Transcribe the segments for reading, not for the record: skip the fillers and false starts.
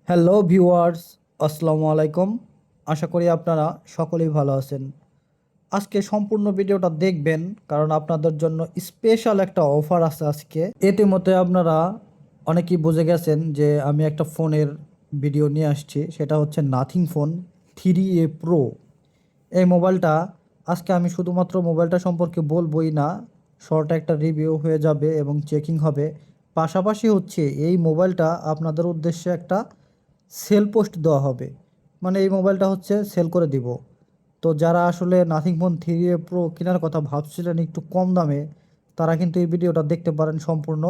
Hello viewers, আসসালামু আলাইকুম। আশা করি আপনারা সকলেই ভালো আছেন। আজকে সম্পূর্ণ ভিডিওটা দেখবেন, কারণ আপনাদের জন্য স্পেশাল একটা অফার আছে আজকে। ইতিমধ্যে আপনারা অনেকেই বুঝে গেছেন যে আমি একটা ফোনের ভিডিও নিয়ে আসছি, সেটা হচ্ছে নাথিং ফোন 3A প্রো। এই মোবাইলটা আজকে আমি শুধুমাত্র মোবাইলটা সম্পর্কে বলবোই না, শর্ট একটা রিভিউ হয়ে যাবে এবং চেকিং হবে। পাশাপাশি হচ্ছে এই মোবাইলটা আপনাদের উদ্দেশ্যে একটা সেল পোস্ট দেওয়া হবে, মানে এই মোবাইলটা হচ্ছে সেল করে দিব। তো যারা আসলে নাথিং ফোন 3A প্রো কেনার কথা ভাবছিলেন একটু কম দামে, তারা কিন্তু এই ভিডিওটা দেখতে পারেন সম্পূর্ণ।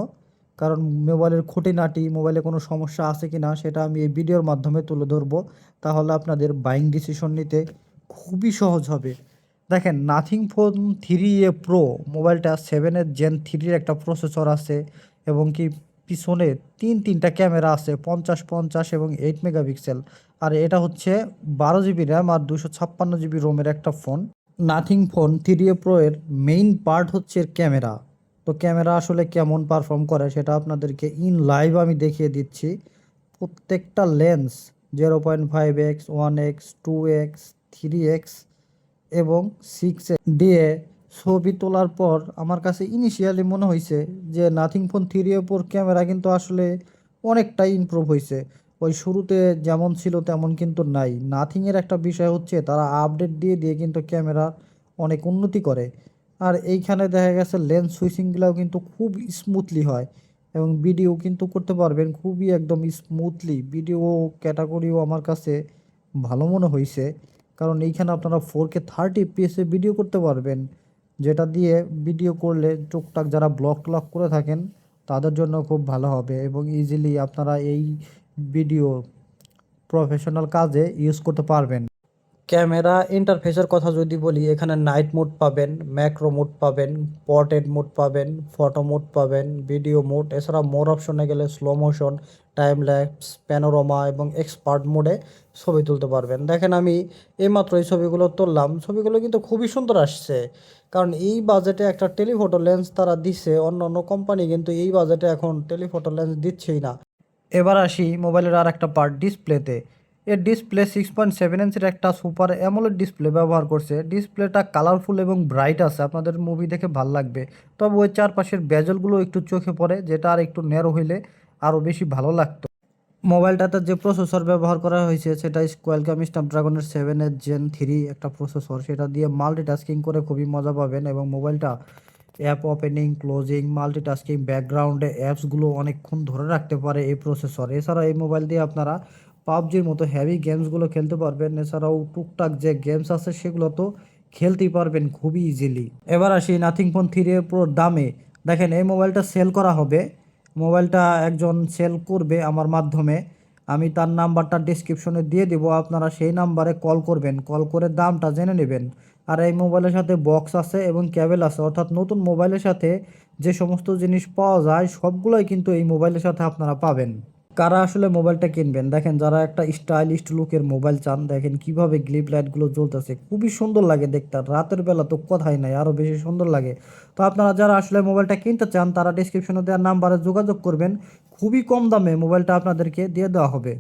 কারণ মোবাইলের খুঁটিনাটি, মোবাইলে কোনো সমস্যা আছে কি না সেটা আমি এই ভিডিওর মাধ্যমে তুলে ধরবো। তাহলে আপনাদের বাইং ডিসিশন নিতে খুবই সহজ হবে। দেখেন, নাথিং ফোন 3A প্রো মোবাইলটা 7 জেন 3 একটা প্রসেসর আছে, এবং কি পিছনে তিনটা ক্যামেরা আছে, 50 50 এবং 8 মেগাপিক্সেল। আর এটা হচ্ছে 12 জিবি র্যাম আর 256 জিবি রোমের একটা phone. Nothing phone 3A pro এর মেইন পার্ট হচ্ছে এর ক্যামেরা। তো ক্যামেরা আসলে কেমন পারফর্ম করে সেটা আপনাদেরকে ইন লাইভ আমি দেখিয়ে দিচ্ছি। প্রত্যেকটা lens 0.5x, 1x, 2x, 3x এবং 6x দিয়ে ছবি তোলার পর আমার কাছে ইনিশিয়ালি মনে হয়েছে যে নাথিং ফোন 3A প্রোর ক্যামেরা কিন্তু আসলে অনেকটাই ইমপ্রুভ হয়েছে। ওই শুরুতে যেমন ছিল তেমন কিন্তু নাই। নাথিংয়ের একটা বিষয় হচ্ছে তারা আপডেট দিয়ে দিয়ে কিন্তু ক্যামেরা অনেক উন্নতি করে। আর এইখানে দেখা গেছে লেন্স সুইচিংগুলোও কিন্তু খুব স্মুথলি হয়, এবং ভিডিও কিন্তু করতে পারবেন খুবই একদম স্মুথলি। ভিডিও ক্যাটাগরিও আমার কাছে ভালো মনে হয়েছে, কারণ এইখানে আপনারা 4K 30 FPS ভিডিও করতে পারবেন, যেটা দিয়ে ভিডিও করলে টুকটাক যারা ব্লগ ট্লগ করে থাকেন তাদের জন্য খুব ভালো হবে, এবং ইজিলি আপনারা এই ভিডিও প্রফেশনাল কাজে ইউজ করতে পারবেন। ক্যামেরা ইন্টারফেসের কথা যদি বলি, এখানে নাইট মোড পাবেন, ম্যাক্রো মোড পাবেন, পোর্ট্রেট মোড পাবেন, ফটো মোড পাবেন, ভিডিও মোড। এছাড়া মোর অপশনে গেলে slow motion, time lapse, panorama এবং এক্সপার্ট মোডে ছবি তুলতে পারবেন। দেখেন, আমি এইমাত্র এই ছবিগুলো তুললাম, ছবিগুলো কিন্তু খুবই সুন্দর আসছে। কারণ এই বাজেটে একটা টেলিফোটো লেন্স তারা দিচ্ছে, অন্য অন্য কোম্পানি কিন্তু এই বাজেটে এখন টেলিফোটো লেন্স দিচ্ছেই না। এবার আসি মোবাইলের আর একটা পার্ট, ডিসপ্লেতে। এর ডিসপ্লে 6.7 ইঞ্চের একটা সুপার অ্যামোলেড ডিসপ্লে ব্যবহার করছে। ডিসপ্লেটা কালারফুল এবং ব্রাইট আছে, আপনাদের মুভি দেখে ভাল লাগবে। তবে ওই চারপাশের বেজলগুলো একটু চোখে পড়ে, যেটা আর একটু ন্যারো হইলে আরও বেশি ভালো লাগতো। মোবাইলটাতে যে প্রসেসর ব্যবহার করা হয়েছে সেটা কোয়ালকম স্ন্যাপড্রাগনের 7 জেন 3 একটা প্রসেসর, সেটা দিয়ে মাল্টিটাস্কিং করে খুবই মজা পাবেন। এবং মোবাইলটা অ্যাপ ওপেনিং, ক্লোজিং, মাল্টিটাস্কিং, ব্যাকগ্রাউন্ডে অ্যাপসগুলো অনেকক্ষণ ধরে রাখতে পারে এই প্রসেসর। এছাড়া এই মোবাইল দিয়ে আপনারা পাবজির মতো হেভি গেমসগুলো খেলতে পারবেন। এছাড়াও টুকটাক যে গেমস আছে সেগুলো তো খেলতেই পারবেন খুবই ইজিলি। এবার আসি নাথিং ফোন 3A প্রোর দামে। দেখেন, এই মোবাইলটা সেল করা হবে। মোবাইলটা একজন সেল করবে আমার মাধ্যমে, আমি তার নাম্বারটা ডিসক্রিপশনে দিয়ে দিব। আপনারা সেই নাম্বারে কল করবেন, কল করে দামটা জেনে নেবেন। আর এই মোবাইলের সাথে বক্স আছে এবং কেবল আছে, অর্থাৎ নতুন মোবাইলের সাথে যে সমস্ত জিনিস পাওয়া যায় সবগুলোই কিন্তু এই মোবাইলের সাথে আপনারা পাবেন। কারা আসলে মোবাইলটা কিনবেন, দেখেন যারা একটা স্টাইলিশ লুকের মোবাইল চান, দেখেন কিভাবে গ্লিপ লাইটগুলো জ্বলতেছে, খুবই সুন্দর লাগে দেখতে। আর রাতের বেলা তো কথাই নাই, আরও বেশি সুন্দর লাগে। তো আপনারা যারা আসলে মোবাইলটা কিনতে চান তারা ডিসক্রিপশনে দেওয়ার নাম্বারে যোগাযোগ করবেন, খুবই কম দামে মোবাইলটা আপনাদেরকে দিয়ে দেওয়া হবে।